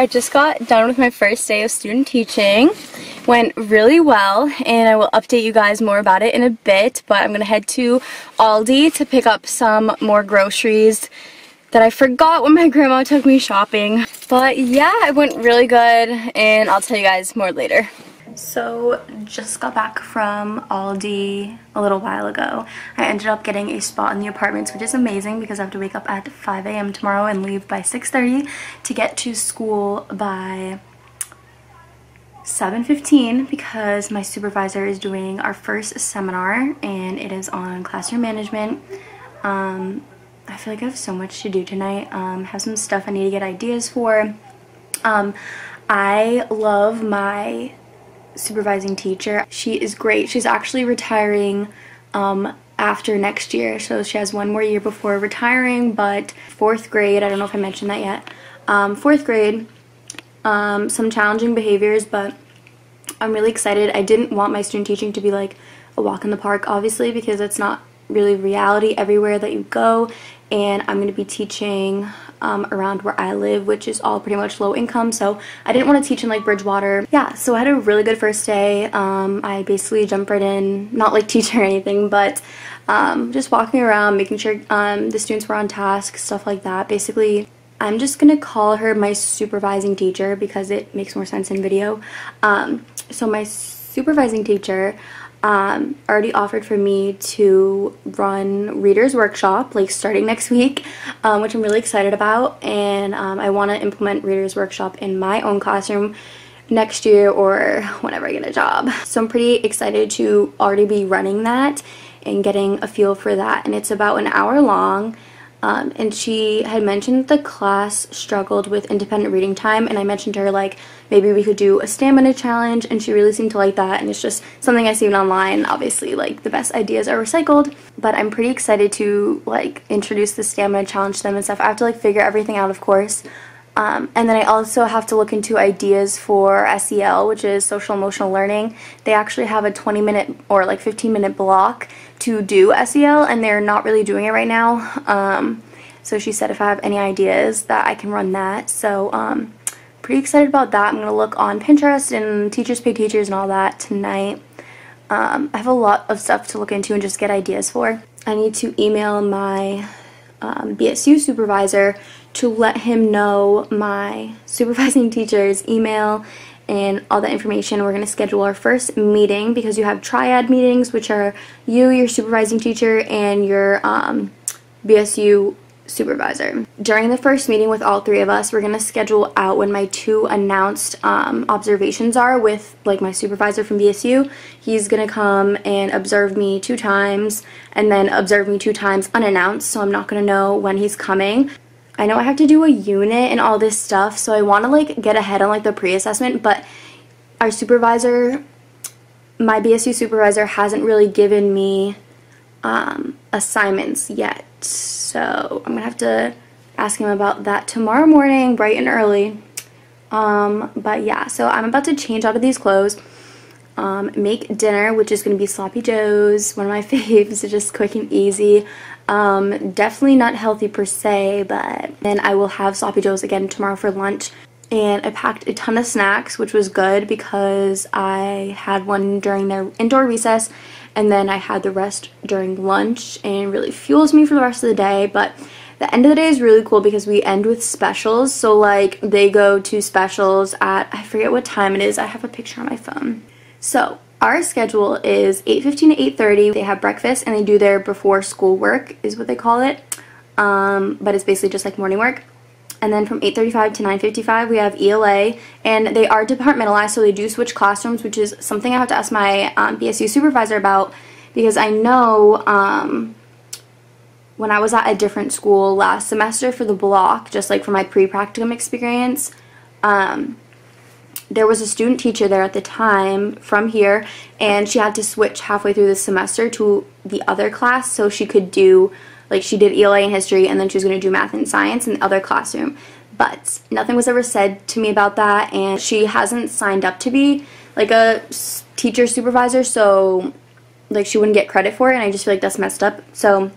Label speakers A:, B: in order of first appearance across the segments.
A: I just got done with my first day of student teaching. Went really well, and I will update you guys more about it in a bit, but I'm gonna head to Aldi to pick up some more groceries that I forgot when my grandma took me shopping. But yeah, it went really good, and I'll tell you guys more later. So, just got back from Aldi a little while ago. I ended up getting a spot in the apartments, which is amazing because I have to wake up at 5 a.m. tomorrow and leave by 6:30 to get to school by 7:15 because my supervisor is doing our first seminar and it is on classroom management. I feel like I have so much to do tonight. Have some stuff I need to get ideas for. I love my supervising teacher. She is great. She's actually retiring after next year, so she has one more year before retiring, but 4th grade, I don't know if I mentioned that yet, 4th grade, some challenging behaviors, but I'm really excited. I didn't want my student teaching to be like a walk in the park, obviously, because it's not really reality everywhere that you go, and I'm going to be teaching around where I live, which is all pretty much low income, so I didn't want to teach in like Bridgewater. Yeah, so I had a really good first day. I basically jumped right in, not like teaching or anything, but just walking around, making sure the students were on task, stuff like that. Basically, I'm just gonna call her my supervising teacher because it makes more sense in video. So my supervising teacher already offered for me to run Reader's Workshop, like starting next week, which I'm really excited about, and I want to implement Reader's Workshop in my own classroom next year or whenever I get a job. So I'm pretty excited to already be running that and getting a feel for that, and it's about an hour long. And she had mentioned that the class struggled with independent reading time, and I mentioned to her like maybe we could do a stamina challenge, and she really seemed to like that, and it's just something I've seen online. Obviously, like, the best ideas are recycled, but I'm pretty excited to like introduce the stamina challenge to them and stuff. I have to like figure everything out, of course. And then I also have to look into ideas for SEL, which is social emotional learning. They actually have a 20-minute or like 15-minute block to do SEL, and they're not really doing it right now. So she said if I have any ideas that I can run that. So pretty excited about that. I'm going to look on Pinterest and Teachers Pay Teachers and all that tonight. I have a lot of stuff to look into and just get ideas for. I need to email my BSU supervisor to let him know my supervising teacher's email and all that information. We're going to schedule our first meeting because you have triad meetings, which are you, your supervising teacher, and your BSU supervisor. During the first meeting with all three of us, we're going to schedule out when my 2 announced observations are with like my supervisor from BSU. He's going to come and observe me 2 times and then observe me 2 times unannounced, so I'm not going to know when he's coming. I know I have to do a unit and all this stuff, so I want to like get ahead on like the pre-assessment, but our supervisor, my BSU supervisor, hasn't really given me assignments yet, so I'm gonna have to ask him about that tomorrow morning bright and early. But yeah, so I'm about to change out of these clothes, make dinner, which is gonna be Sloppy Joe's, one of my faves, just quick and easy. Definitely not healthy per se, but then I will have Sloppy Joe's again tomorrow for lunch. And I packed a ton of snacks, which was good because I had one during their indoor recess and then I had the rest during lunch, and really fuels me for the rest of the day. But the end of the day is really cool because we end with specials. So like they go to specials at, I forget what time it is, I have a picture on my phone. So our schedule is 8:15 to 8:30. They have breakfast and they do their before school work is what they call it. But it's basically just like morning work. And then from 8:35 to 9:55 we have ELA, and they are departmentalized, so they do switch classrooms, which is something I have to ask my BSU supervisor about, because I know when I was at a different school last semester for the block, just like for my pre-practicum experience, there was a student teacher there at the time from here, and she had to switch halfway through the semester to the other class so she could do, like, she did ELA and history and then she was going to do math and science in the other classroom. But nothing was ever said to me about that, and she hasn't signed up to be like a teacher supervisor, so like she wouldn't get credit for it, and I just feel like that's messed up. So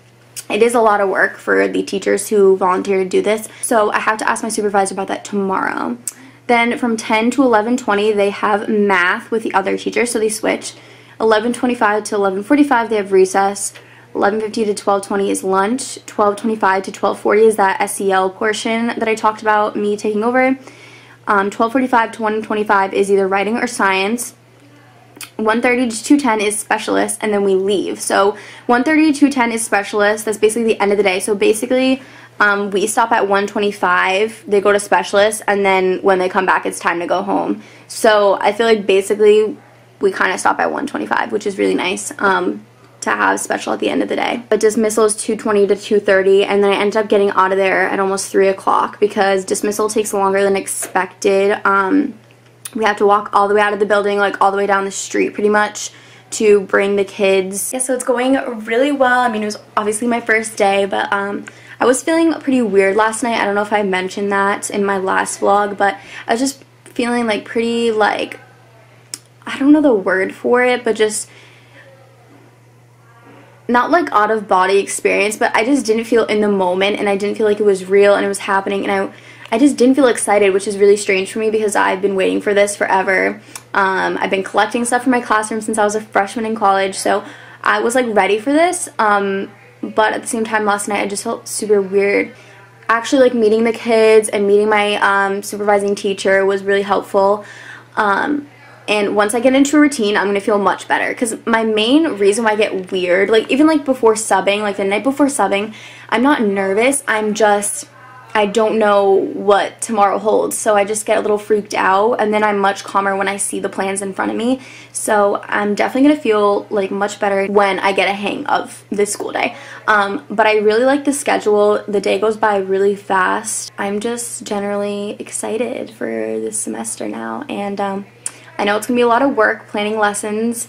A: it is a lot of work for the teachers who volunteer to do this, so I have to ask my supervisor about that tomorrow. Then from 10 to 11:20, they have math with the other teacher, so they switch. 11:25 to 11:45, they have recess. 11:50 to 12:20 is lunch. 12:25 to 12:40 is that SEL portion that I talked about, me taking over. 12:45 to 1:25 is either writing or science. 1:30 to 2:10 is specialist, and then we leave. So 1:30 to 2:10 is specialist. That's basically the end of the day. So basically, we stop at 1:25, they go to specialist, and then when they come back, it's time to go home. So I feel like basically we kind of stop at 1:25, which is really nice to have special at the end of the day. But dismissal is 2:20 to 2:30, and then I ended up getting out of there at almost 3 o'clock because dismissal takes longer than expected. We have to walk all the way out of the building, like all the way down the street pretty much, to bring the kids. Yeah, so it's going really well. I mean, it was obviously my first day, but I was feeling pretty weird last night. I don't know if I mentioned that in my last vlog, but I was just feeling like pretty, like, I don't know the word for it, but just not like out of body experience, but I just didn't feel in the moment, and I didn't feel like it was real and it was happening, and I just didn't feel excited, which is really strange for me because I've been waiting for this forever. I've been collecting stuff from my classroom since I was a freshman in college, so I was like ready for this, but at the same time last night I just felt super weird. Actually, like, meeting the kids and meeting my supervising teacher was really helpful. And once I get into a routine, I'm going to feel much better. Because my main reason why I get weird, like, even, like, before subbing, like, the night before subbing, I'm not nervous. I don't know what tomorrow holds. So I just get a little freaked out. And then I'm much calmer when I see the plans in front of me. So I'm definitely going to feel, like, much better when I get a hang of this school day. But I really like the schedule. The day goes by really fast. I'm just generally excited for this semester now. And, I know it's going to be a lot of work planning lessons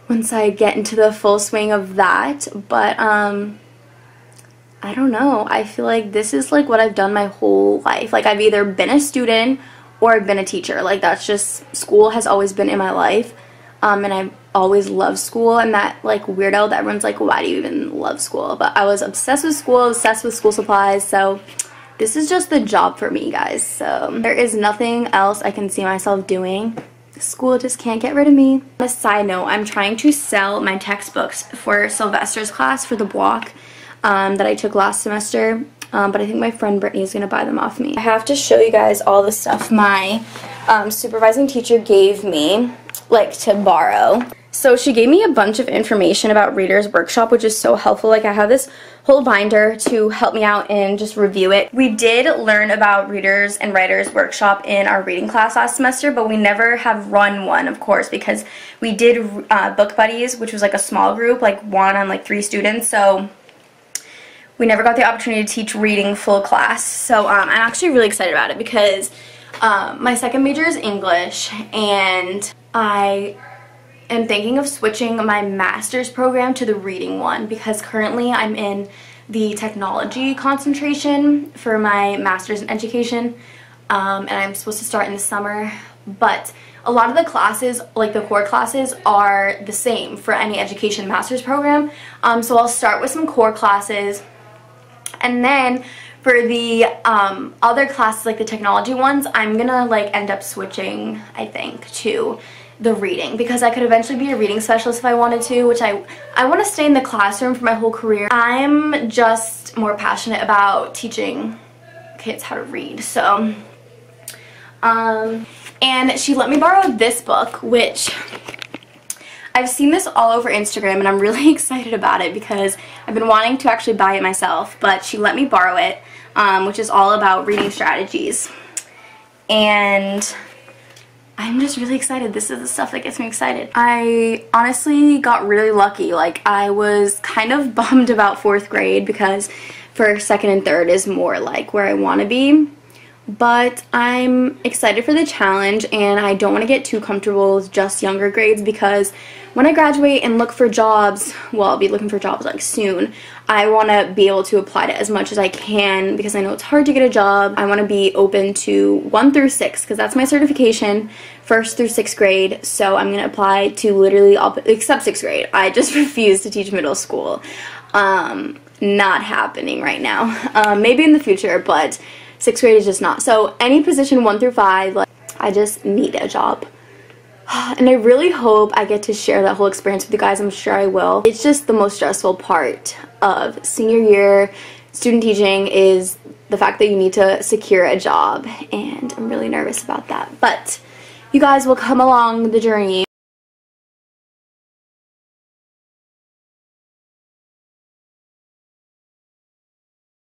A: once I get into the full swing of that, but I don't know. I feel like this is like what I've done my whole life. Like, I've either been a student or I've been a teacher. Like, that's just, school has always been in my life, and I've always loved school. I'm that, like, weirdo that everyone's like, why do you even love school? But I was obsessed with school, obsessed with school supplies, so this is just the job for me, guys. So there is nothing else I can see myself doing. School just can't get rid of me. On a side note, I'm trying to sell my textbooks for Sylvester's class for the block that I took last semester, but I think my friend Brittany is going to buy them off me. I have to show you guys all the stuff my supervising teacher gave me, like, to borrow. So she gave me a bunch of information about Reader's Workshop, which is so helpful. Like, I have this whole binder to help me out and just review it. We did learn about Readers and Writers Workshop in our reading class last semester, but we never have run one, of course, because we did Book Buddies, which was like a small group, like 1 on like 3 students, so we never got the opportunity to teach reading full class. So I'm actually really excited about it because my second major is English, and I am thinking of switching my master's program to the reading one because currently I'm in the technology concentration for my master's in education, and I'm supposed to start in the summer, but a lot of the classes, like the core classes, are the same for any education master's program. So I'll start with some core classes, and then for the other classes, like the technology ones, I'm gonna like end up switching, I think, to the reading because I could eventually be a reading specialist if I wanted to, which I want to stay in the classroom for my whole career. I'm just more passionate about teaching kids how to read. So and she let me borrow this book, which I've seen this all over Instagram, and I'm really excited about it because I've been wanting to actually buy it myself, but she let me borrow it, which is all about reading strategies. And I'm just really excited. This is the stuff that gets me excited. I honestly got really lucky. Like, I was kind of bummed about 4th grade because first, second, and third is more like where I want to be. But I'm excited for the challenge, and I don't want to get too comfortable with just younger grades because when I graduate and look for jobs, well, I'll be looking for jobs like soon, I want to be able to apply to as much as I can because I know it's hard to get a job. I want to be open to 1 through 6 because that's my certification, 1st through 6th grade. So I'm going to apply to literally all except 6th grade. I just refuse to teach middle school. Not happening right now. Maybe in the future, but 6th grade is just not. So any position 1 through 5, like, I just need a job. And I really hope I get to share that whole experience with you guys. I'm sure I will. It's just the most stressful part of senior year student teaching is the fact that you need to secure a job, and I'm really nervous about that. But you guys will come along the journey